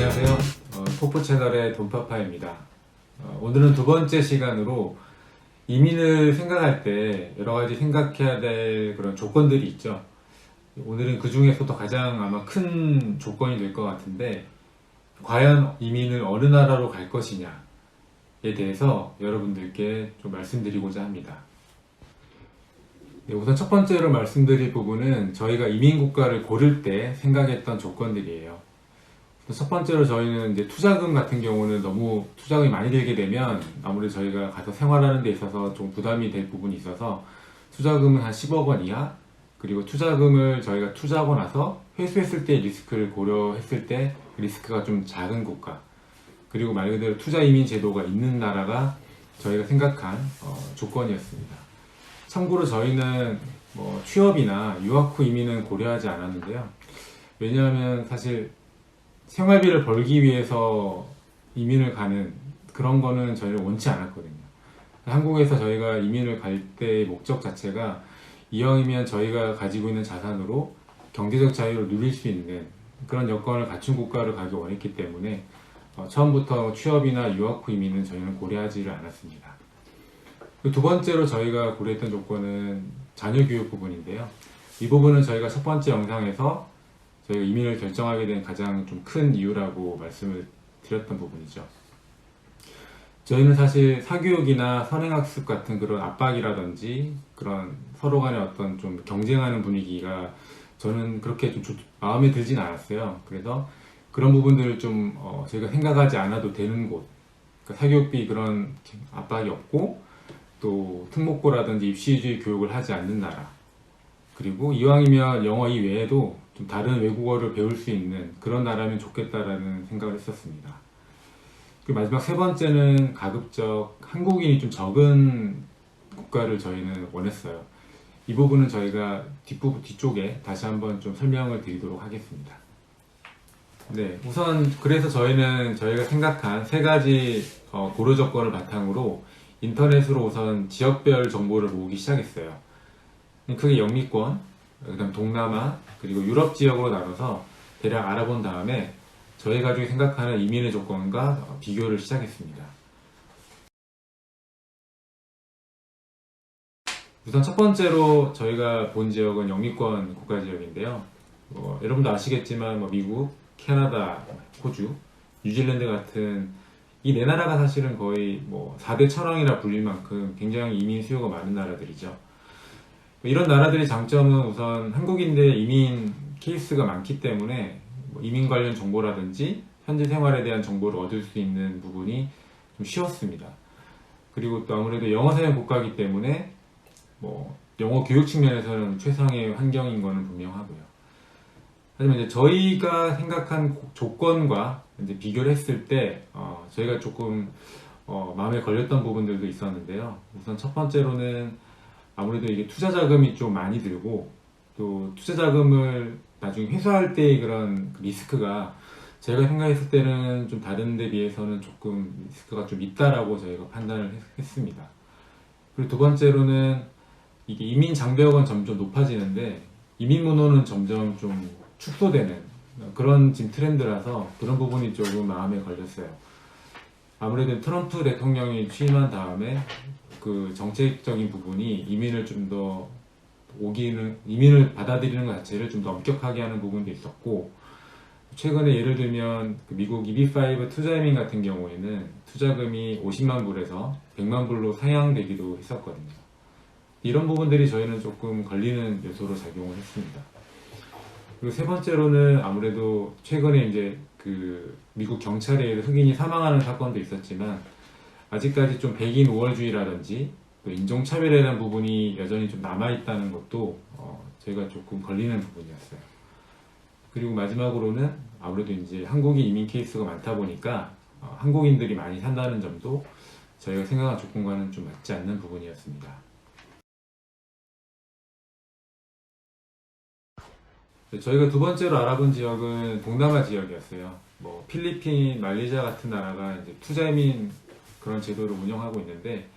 안녕하세요. 토프 채널의 돈파파입니다. 오늘은 두 번째 시간으로 이민을 생각할 때 여러 가지 생각해야 될 그런 조건들이 있죠. 오늘은 그 중에서도 가장 아마 큰 조건이 될 것 같은데, 과연 이민을 어느 나라로 갈 것이냐에 대해서 여러분들께 좀 말씀드리고자 합니다. 네, 우선 첫 번째로 말씀드릴 부분은 저희가 이민 국가를 고를 때 생각했던 조건들이에요. 첫 번째로 저희는 이제 투자금 같은 경우는 너무 투자금이 많이 들게 되면 아무래도 저희가 가서 생활하는 데 있어서 좀 부담이 될 부분이 있어서 투자금은 한 10억 원 이하, 그리고 투자금을 저희가 투자하고 나서 회수했을 때 리스크를 고려했을 때 리스크가 좀 작은 국가, 그리고 말 그대로 투자 이민 제도가 있는 나라가 저희가 생각한 조건이었습니다. 참고로 저희는 뭐 취업이나 유학 후 이민은 고려하지 않았는데요. 왜냐하면 사실 생활비를 벌기 위해서 이민을 가는 그런 거는 저희는 원치 않았거든요. 한국에서 저희가 이민을 갈 때의 목적 자체가 이왕이면 저희가 가지고 있는 자산으로 경제적 자유를 누릴 수 있는 그런 여건을 갖춘 국가를 가기 원했기 때문에 처음부터 취업이나 유학 후 이민은 저희는 고려하지를 않았습니다. 두 번째로 저희가 고려했던 조건은 자녀 교육 부분인데요. 이 부분은 저희가 첫 번째 영상에서 저희가 이민을 결정하게 된 가장 좀 큰 이유라고 말씀을 드렸던 부분이죠. 저희는 사실 사교육이나 선행학습 같은 그런 압박이라든지 그런 서로 간의 어떤 좀 경쟁하는 분위기가 저는 그렇게 좀 마음에 들진 않았어요. 그래서 그런 부분들을 좀 저희가 생각하지 않아도 되는 곳, 그러니까 사교육비 그런 압박이 없고 또 특목고라든지 입시주의 교육을 하지 않는 나라, 그리고 이왕이면 영어 이외에도 좀 다른 외국어를 배울 수 있는 그런 나라면 좋겠다라는 생각을 했었습니다. 그리고 마지막 세 번째는 가급적 한국인이 좀 적은 국가를 저희는 원했어요. 이 부분은 저희가 뒤쪽에 다시 한번 좀 설명을 드리도록 하겠습니다. 네, 우선 그래서 저희는 저희가 생각한 세 가지 고려 조건을 바탕으로 인터넷으로 우선 지역별 정보를 모으기 시작했어요. 크게 영미권, 그다음 동남아, 그리고 유럽 지역으로 나눠서 대략 알아본 다음에 저희 가족이 생각하는 이민의 조건과 비교를 시작했습니다. 우선 첫 번째로 저희가 본 지역은 영미권 국가 지역인데요. 여러분도 아시겠지만 미국, 캐나다, 호주, 뉴질랜드 같은 이 네 나라가 사실은 거의 4대 천왕이라 불릴 만큼 굉장히 이민 수요가 많은 나라들이죠. 이런 나라들의 장점은 우선 한국인들의 이민 케이스가 많기 때문에 이민 관련 정보라든지 현지 생활에 대한 정보를 얻을 수 있는 부분이 좀 쉬웠습니다. 그리고 또 아무래도 영어 사용 국가이기 때문에 영어 교육 측면에서는 최상의 환경인 것은 분명하고요. 하지만 이제 저희가 생각한 조건과 이제 비교를 했을 때 저희가 조금 마음에 걸렸던 부분들도 있었는데요. 우선 첫 번째로는 아무래도 이게 투자 자금이 좀 많이 들고 또 투자 자금을 나중에 회수할 때의 그런 리스크가 저희가 생각했을 때는 좀 다른 데 비해서는 조금 리스크가 좀 있다라고 저희가 판단을 했습니다. 그리고 두 번째로는 이게 이민 장벽은 점점 높아지는데 이민 문호는 점점 좀 축소되는 그런 지금 트렌드라서 그런 부분이 조금 마음에 걸렸어요. 아무래도 트럼프 대통령이 취임한 다음에 그 정책적인 부분이 이민을 좀 더 이민을 받아들이는 것 자체를 좀 더 엄격하게 하는 부분도 있었고, 최근에 예를 들면 미국 EB5 투자이민 같은 경우에는 투자금이 50만 불에서 100만 불로 상향되기도 했었거든요. 이런 부분들이 저희는 조금 걸리는 요소로 작용을 했습니다. 그리고 세 번째로는 아무래도 최근에 이제 그 미국 경찰에 의해 흑인이 사망하는 사건도 있었지만 아직까지 좀 백인 우월주의라든지 또 인종차별에 대한 부분이 여전히 좀 남아있다는 것도 저희가 조금 걸리는 부분이었어요. 그리고 마지막으로는 아무래도 이제 한국인 이민 케이스가 많다 보니까 한국인들이 많이 산다는 점도 저희가 생각한 조건과는 좀 맞지 않는 부분이었습니다. 저희가 두 번째로 알아본 지역은 동남아 지역이었어요. 필리핀, 말레이시아 같은 나라가 이제 투자이민 그런 제도를 운영하고 있는데,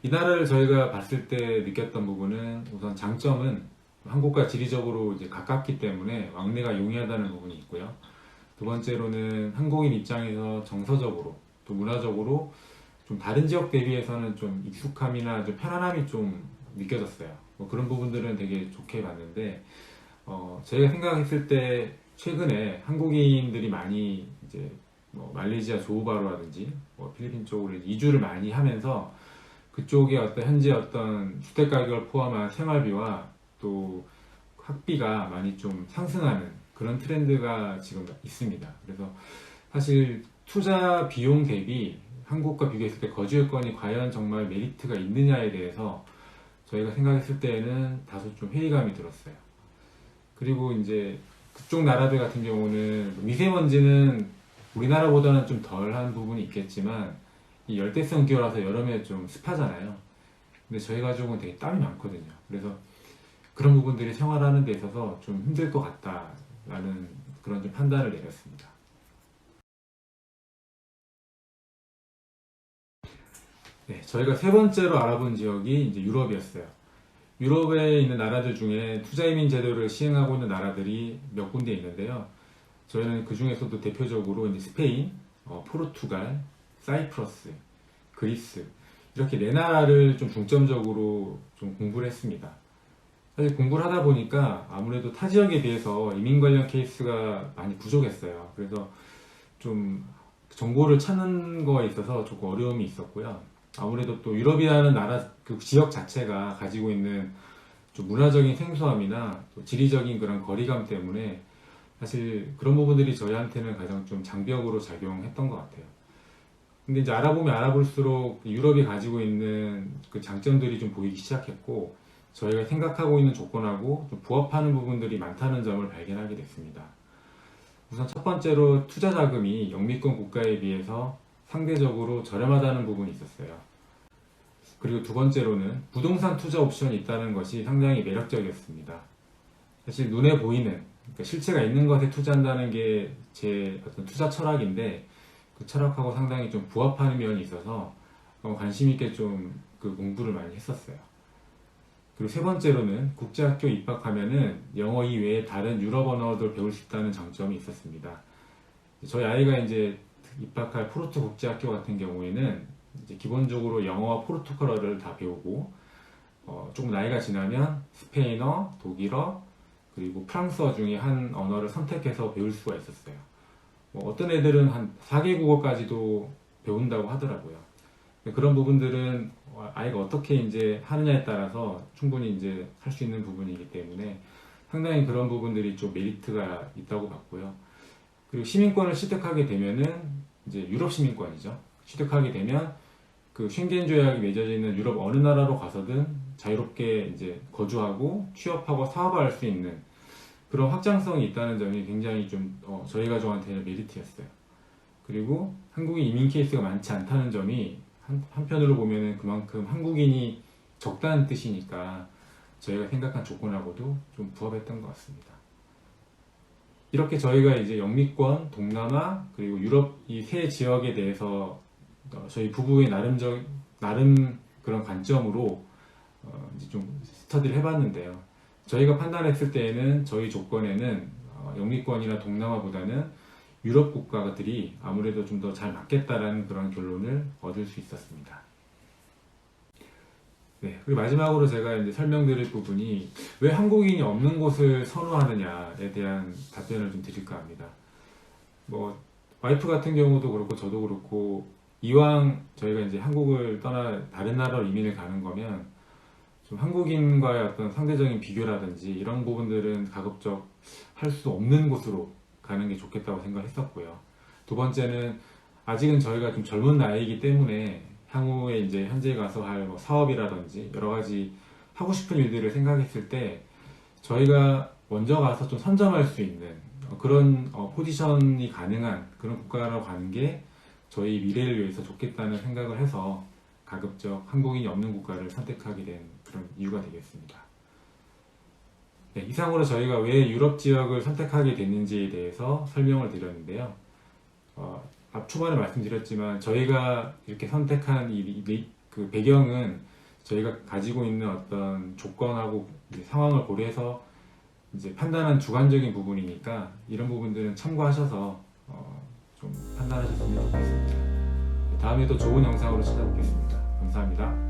이 나라를 저희가 봤을 때 느꼈던 부분은 우선 장점은 한국과 지리적으로 이제 가깝기 때문에 왕래가 용이하다는 부분이 있고요. 두 번째로는 한국인 입장에서 정서적으로 또 문화적으로 좀 다른 지역 대비해서는 좀 익숙함이나 좀 편안함이 좀 느껴졌어요. 뭐 그런 부분들은 되게 좋게 봤는데, 저희가 생각했을 때 최근에 한국인들이 많이 이제 뭐 말레이시아 조호바루라든지 뭐 필리핀 쪽으로 이주를 많이 하면서 그쪽의 어떤 현재 어떤 주택 가격을 포함한 생활비와 또 학비가 많이 좀 상승하는 그런 트렌드가 지금 있습니다. 그래서 사실 투자 비용 대비 한국과 비교했을 때 거주 여건이 과연 정말 메리트가 있느냐에 대해서 저희가 생각했을 때에는 다소 좀 회의감이 들었어요. 그리고 이제 그쪽 나라들 같은 경우는 미세먼지는 우리나라보다는 좀 덜한 부분이 있겠지만 이 열대성 기후라서 여름에 좀 습하잖아요. 근데 저희 가족은 되게 땀이 많거든요. 그래서 그런 부분들이 생활하는 데 있어서 좀 힘들 것 같다라는 그런 좀 판단을 내렸습니다. 네, 저희가 세 번째로 알아본 지역이 이제 유럽이었어요. 유럽에 있는 나라들 중에 투자이민 제도를 시행하고 있는 나라들이 몇 군데 있는데요. 저희는 그 중에서도 대표적으로 이제 스페인, 포르투갈, 사이프러스, 그리스 이렇게 네 나라를 좀 중점적으로 좀 공부를 했습니다. 사실 공부를 하다 보니까 아무래도 타 지역에 비해서 이민 관련 케이스가 많이 부족했어요. 그래서 좀 정보를 찾는 거에 있어서 조금 어려움이 있었고요. 아무래도 또 유럽이라는 나라 그 지역 자체가 가지고 있는 좀 문화적인 생소함이나 또 지리적인 그런 거리감 때문에 사실 그런 부분들이 저희한테는 가장 좀 장벽으로 작용했던 것 같아요. 근데 이제 알아보면 알아볼수록 유럽이 가지고 있는 그 장점들이 좀 보이기 시작했고 저희가 생각하고 있는 조건하고 좀 부합하는 부분들이 많다는 점을 발견하게 됐습니다. 우선 첫 번째로 투자 자금이 영미권 국가에 비해서 상대적으로 저렴하다는 부분이 있었어요. 그리고 두 번째로는 부동산 투자 옵션이 있다는 것이 상당히 매력적이었습니다. 사실 눈에 보이는, 그러니까 실체가 있는 것에 투자한다는 게 제 어떤 투자 철학인데 그 철학하고 상당히 좀 부합하는 면이 있어서 관심 있게 좀 그 공부를 많이 했었어요. 그리고 세 번째로는 국제학교 입학하면은 영어 이외에 다른 유럽 언어도 배울 수 있다는 장점이 있었습니다. 저희 아이가 이제 입학할 포르투 국제학교 같은 경우에는 이제 기본적으로 영어와 포르투갈어를 다 배우고 조금 나이가 지나면 스페인어, 독일어, 그리고 프랑스어 중에 한 언어를 선택해서 배울 수가 있었어요. 뭐 어떤 애들은 한 4개국어까지도 배운다고 하더라고요. 그런 부분들은 아이가 어떻게 이제 하느냐에 따라서 충분히 이제 할 수 있는 부분이기 때문에 상당히 그런 부분들이 좀 메리트가 있다고 봤고요. 그리고 시민권을 취득하게 되면은 이제 유럽 시민권이죠. 취득하게 되면 그 쉥겐 조약이 맺어져 있는 유럽 어느 나라로 가서든 자유롭게 이제 거주하고 취업하고 사업할 수 있는 그런 확장성이 있다는 점이 굉장히 좀 저희 가족한테는 메리트였어요. 그리고 한국인 이민 케이스가 많지 않다는 점이 한편으로 보면은 그만큼 한국인이 적다는 뜻이니까 저희가 생각한 조건하고도 좀 부합했던 것 같습니다. 이렇게 저희가 이제 영미권, 동남아, 그리고 유럽 이 세 지역에 대해서 저희 부부의 나름 그런 관점으로 이제 좀 스터디를 해봤는데요. 저희가 판단했을 때에는 저희 조건에는 영미권이나 동남아보다는 유럽 국가들이 아무래도 좀 더 잘 맞겠다라는 그런 결론을 얻을 수 있었습니다. 네, 그리고 마지막으로 제가 이제 설명드릴 부분이 왜 한국인이 없는 곳을 선호하느냐에 대한 답변을 좀 드릴까 합니다. 뭐 와이프 같은 경우도 그렇고 저도 그렇고 이왕 저희가 이제 한국을 떠나 다른 나라로 이민을 가는 거면 좀 한국인과의 어떤 상대적인 비교라든지 이런 부분들은 가급적 할 수 없는 곳으로 가는 게 좋겠다고 생각했었고요. 두 번째는 아직은 저희가 좀 젊은 나이이기 때문에 향후에 이제 현재 가서 할 뭐 사업이라든지 여러 가지 하고 싶은 일들을 생각했을 때 저희가 먼저 가서 좀 선점할 수 있는 그런 포지션이 가능한 그런 국가로 가는 게 저희 미래를 위해서 좋겠다는 생각을 해서 가급적 한국인이 없는 국가를 선택하게 된 그런 이유가 되겠습니다. 네, 이상으로 저희가 왜 유럽 지역을 선택하게 됐는지에 대해서 설명을 드렸는데요. 앞 초반에 말씀드렸지만 저희가 이렇게 선택한 그 배경은 저희가 가지고 있는 어떤 조건하고 상황을 고려해서 이제 판단한 주관적인 부분이니까 이런 부분들은 참고하셔서 좀 판단하셨으면 좋겠습니다. 다음에 또 좋은 영상으로 찾아뵙겠습니다. 감사합니다.